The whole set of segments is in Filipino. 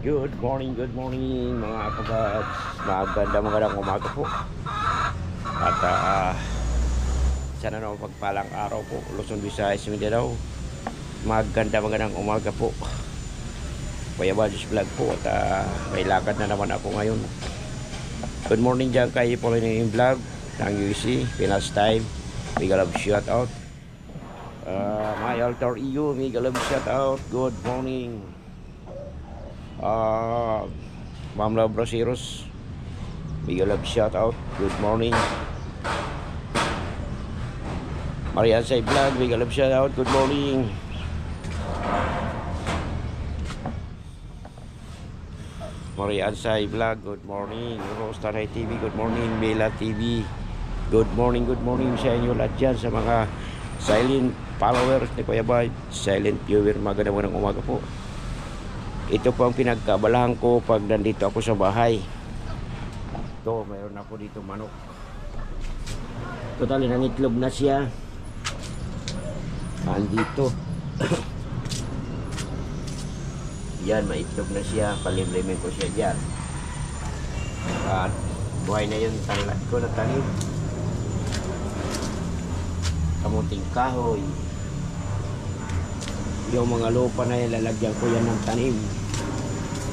Good morning mga kabats. Magandang umaga po. At sana naman pagpalang araw po, Luzon, Visayas, Mindanao. Magandang umaga po. Kuya Badges Vlog po. At may lakad na naman ako ngayon. Good morning dyan kay Pauline Vlog ng UC, Pinas Time. Mega love shout out. My altar EU, mega love shout out. Good morning. Ma'am Love Rosiros, mega love shout out. Good morning. Marian Say Vlog, mega love shout out. Good morning. Marian Say Vlog, good morning. Rostanay TV, good morning. Bella TV, good morning sa inyo lahat dyan, sa mga silent followers ni Kuya Bad, silent viewer. Magandang umaga po. Ito po ang pinagkabalahan ko pag nandito ako sa bahay. Ito, mayroon ako dito manok. Total, nangitlog na siya. Andito. Yan, maitlog na siya. Palimlimin ko siya dyan. At buhay na yun, tanglad ko na tanim. Kamuting kahoy. Yung mga lupa na yan, lalagyan ko yan ng tanim.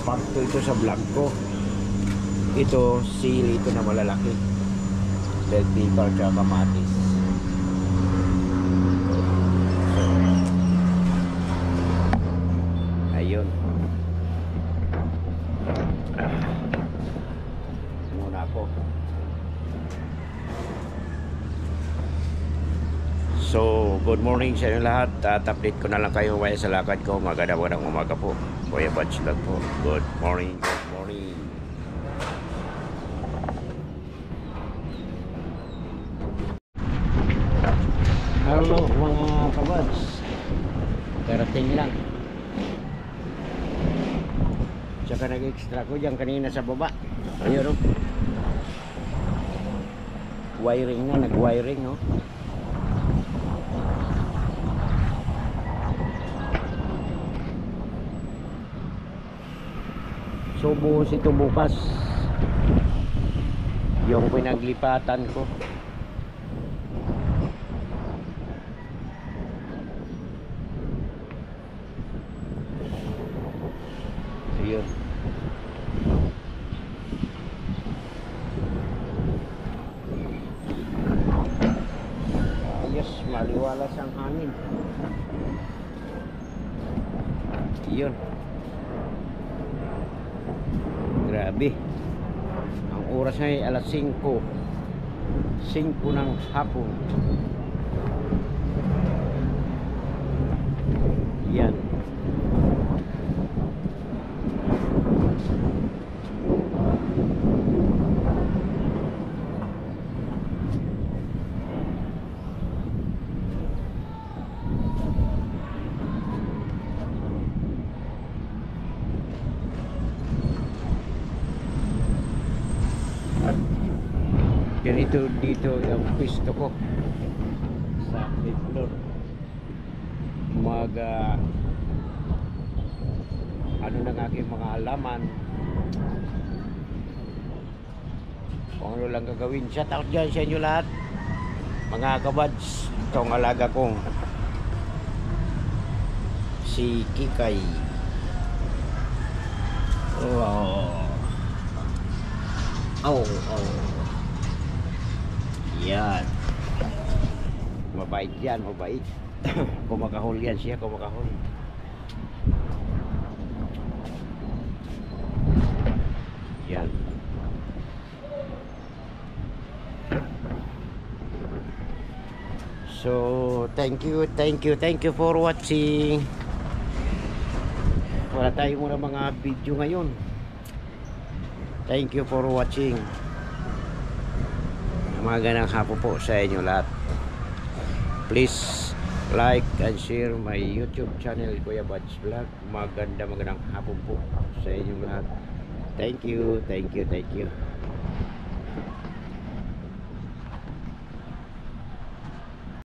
Pakto ito sa vlog ko. Ito, sili ito na malalaki. Bell pepper at kamatis. Ayun. Muna ako. So, good morning sa inyo lahat. Update ko na lang kayo maya sa lakad ko. Magandang umaga po. Kuya Badges Vlog po. Good morning. Hello mga kabads. Karating lang. Tsaka nag-extra ko dyan kanina sa baba. Ayun o. Wiring na, nag-wiring no. So buhos ito bukas yung pinaglipatan ko. Ayun. Yes, maliwalas ang hangin. Ayun. Grabe. Ang oras ay alas 5 ng hapon. Yan. Ganito dito yung pisto ko sa floor. Ano ng aking mga halaman, kung ano lang gagawin. Shout out dyan sa inyo lahat mga kabads. Itong alaga kong si Kikay. Oh. Yan. Mabait yan, mabait. Kumakahol yan siya, kumakahol. Yan. So, thank you for watching. Wala tayo muna mga video ngayon. Thank you for watching. Magandang hapon po sa inyo lahat. Please like and share my YouTube channel, Kuya Badges Vlog. Magandang hapon po sa inyo lahat. Thank you.